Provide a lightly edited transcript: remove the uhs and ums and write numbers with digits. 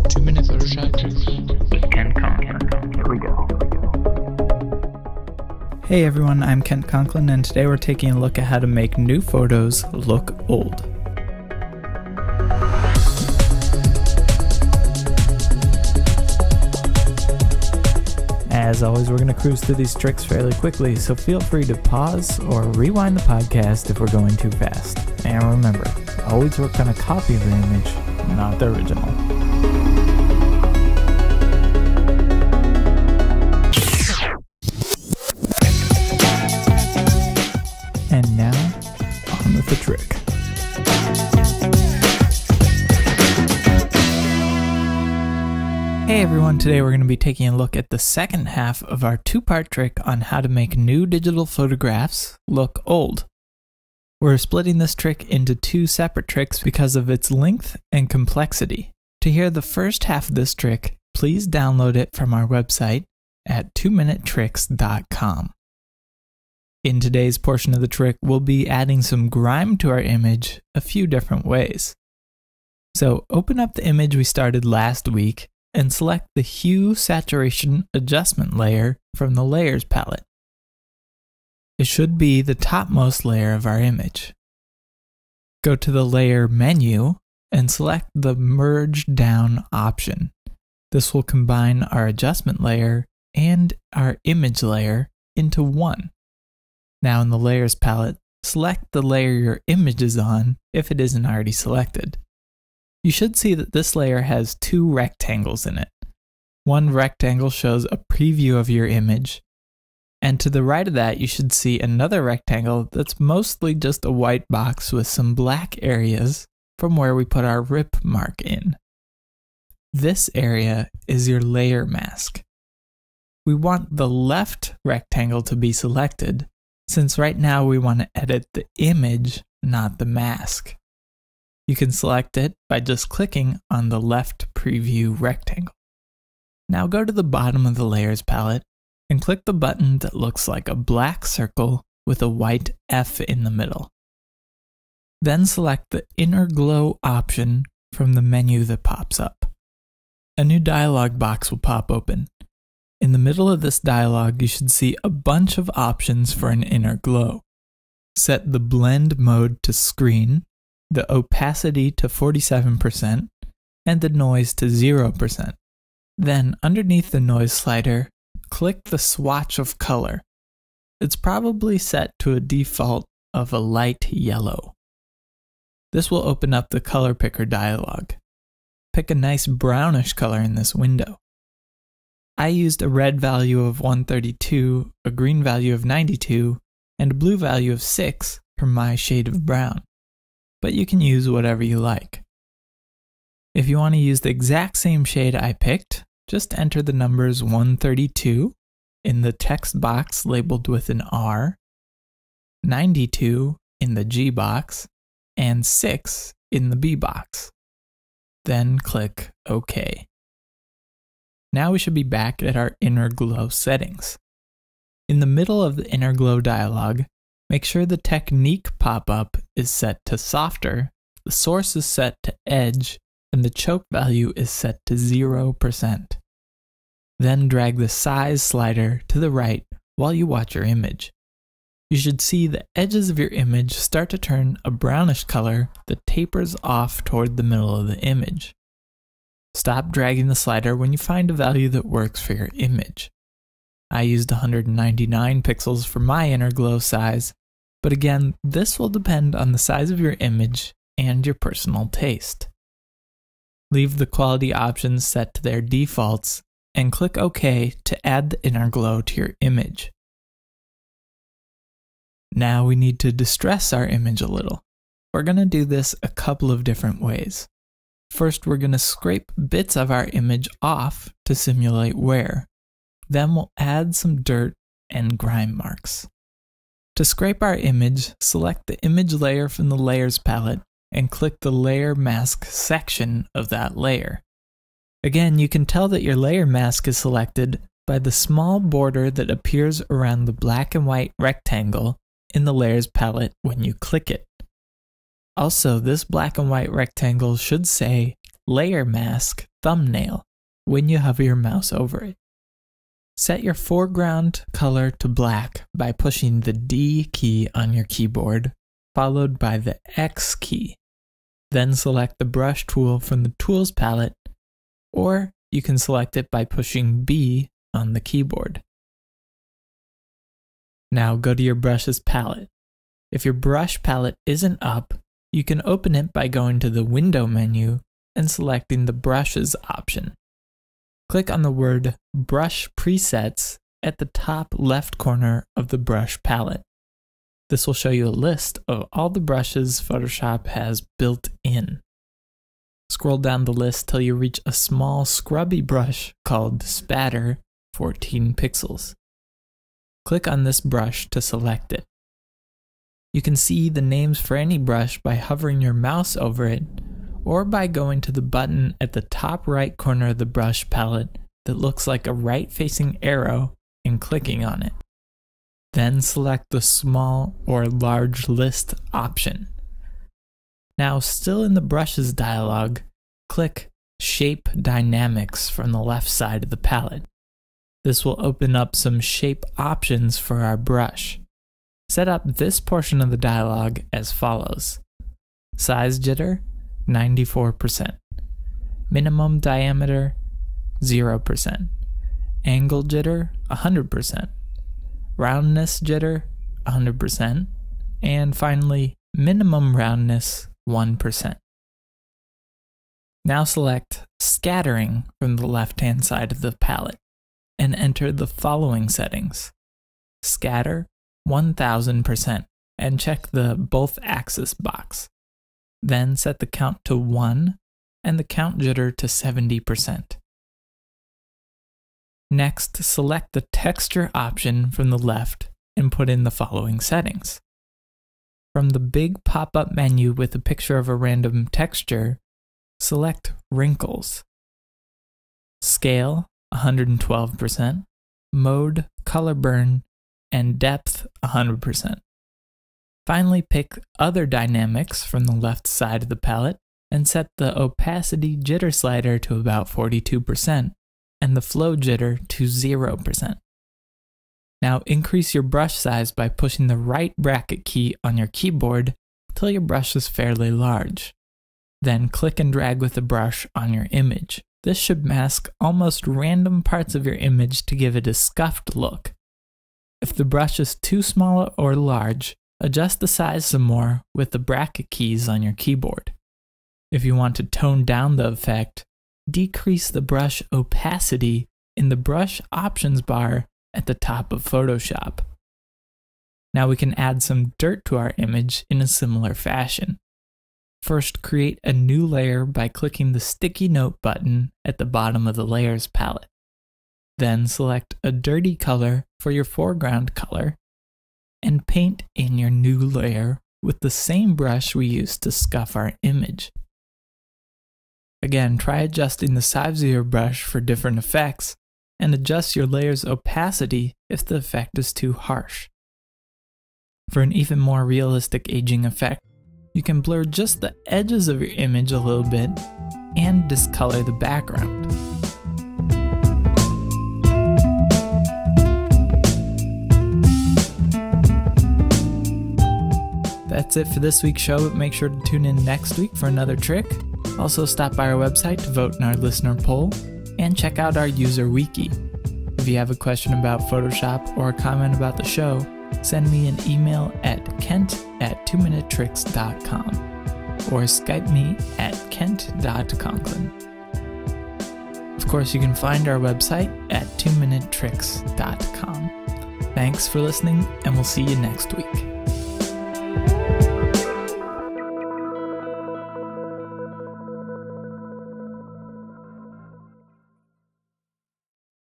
2-minute Photoshop tricks with Ken Conklin. Here we go. Hey everyone, I'm Kent Conklin, and today we're taking a look at how to make new photos look old. As always, we're going to cruise through these tricks fairly quickly, so feel free to pause or rewind the podcast if we're going too fast. And remember, always work on a copy of your image, not the original. And now, on with the trick. Hey everyone, today we're going to be taking a look at the second half of our two-part trick on how to make new digital photographs look old. We're splitting this trick into two separate tricks because of its length and complexity. To hear the first half of this trick, please download it from our website at 2minutetricks.com. In today's portion of the trick, we'll be adding some grime to our image a few different ways. So open up the image we started last week and select the Hue Saturation Adjustment layer from the Layers palette. It should be the topmost layer of our image. Go to the Layer menu and select the Merge Down option. This will combine our adjustment layer and our image layer into one. Now in the Layers palette, select the layer your image is on if it isn't already selected. You should see that this layer has two rectangles in it. One rectangle shows a preview of your image, and to the right of that you should see another rectangle that's mostly just a white box with some black areas from where we put our rip mark in. This area is your layer mask. We want the left rectangle to be selected, since right now we want to edit the image, not the mask. You can select it by just clicking on the left preview rectangle. Now go to the bottom of the Layers palette and click the button that looks like a black circle with a white F in the middle. Then select the Inner Glow option from the menu that pops up. A new dialog box will pop open. In the middle of this dialog, you should see a bunch of options for an inner glow. Set the blend mode to screen, the opacity to 47%, and the noise to 0%. Then, underneath the noise slider, click the swatch of color. It's probably set to a default of a light yellow. This will open up the color picker dialog. Pick a nice brownish color in this window. I used a red value of 132, a green value of 92, and a blue value of 6 for my shade of brown, but you can use whatever you like. If you want to use the exact same shade I picked, just enter the numbers 132 in the text box labeled with an R, 92 in the G box, and 6 in the B box. Then click OK. Now we should be back at our Inner Glow settings. In the middle of the Inner Glow dialog, make sure the Technique pop-up is set to Softer, the source is set to Edge, and the choke value is set to 0%. Then drag the Size slider to the right while you watch your image. You should see the edges of your image start to turn a brownish color that tapers off toward the middle of the image. Stop dragging the slider when you find a value that works for your image. I used 199 pixels for my Inner Glow size, but again, this will depend on the size of your image and your personal taste. Leave the quality options set to their defaults and click OK to add the Inner Glow to your image. Now we need to distress our image a little. We're going to do this a couple of different ways. First, we're going to scrape bits of our image off to simulate wear. Then we'll add some dirt and grime marks. To scrape our image, select the image layer from the Layers palette and click the Layer Mask section of that layer. Again, you can tell that your layer mask is selected by the small border that appears around the black and white rectangle in the layers palette when you click it. Also, this black and white rectangle should say Layer Mask Thumbnail when you hover your mouse over it. Set your foreground color to black by pushing the D key on your keyboard, followed by the X key. Then select the brush tool from the Tools palette, or you can select it by pushing B on the keyboard. Now go to your brushes palette. If your brush palette isn't up, you can open it by going to the Window menu and selecting the Brushes option. Click on the word Brush Presets at the top left corner of the brush palette. This will show you a list of all the brushes Photoshop has built in. Scroll down the list till you reach a small scrubby brush called Spatter 14 pixels. Click on this brush to select it. You can see the names for any brush by hovering your mouse over it, or by going to the button at the top right corner of the brush palette that looks like a right-facing arrow and clicking on it. Then select the small or large list option. Now, still in the brushes dialog, click Shape Dynamics from the left side of the palette. This will open up some shape options for our brush. Set up this portion of the dialog as follows: Size jitter, 94%. Minimum diameter, 0%. Angle jitter, 100%. Roundness jitter, 100%. And finally, minimum roundness, 1%. Now select Scattering from the left-hand side of the palette and enter the following settings. Scatter, 1000%, and check the Both Axis box. Then set the count to 1 and the count jitter to 70%. Next, select the Texture option from the left and put in the following settings. From the big pop-up menu with a picture of a random texture, select Wrinkles. Scale, 112%. Mode, Color Burn, and Depth, 100%. Finally, pick Other Dynamics from the left side of the palette and set the Opacity Jitter slider to about 42% and the Flow Jitter to 0%. Now increase your brush size by pushing the right bracket key on your keyboard till your brush is fairly large. Then click and drag with the brush on your image. This should mask almost random parts of your image to give it a scuffed look. If the brush is too small or large, adjust the size some more with the bracket keys on your keyboard. If you want to tone down the effect, decrease the brush opacity in the brush options bar at the top of Photoshop. Now we can add some dirt to our image in a similar fashion. First, create a new layer by clicking the Sticky Note button at the bottom of the Layers palette. Then select a dirty color for your foreground color and paint in your new layer with the same brush we used to scuff our image. Again, try adjusting the size of your brush for different effects and adjust your layer's opacity if the effect is too harsh. For an even more realistic aging effect, you can blur just the edges of your image a little bit and discolor the background. That's it for this week's show, but make sure to tune in next week for another trick. Also stop by our website to vote in our listener poll and check out our user wiki. If you have a question about Photoshop or a comment about the show, send me an email at kent@2minutetricks.com or Skype me at kent.conklin. Of course, you can find our website at 2minutetricks.com. Thanks for listening, and we'll see you next week.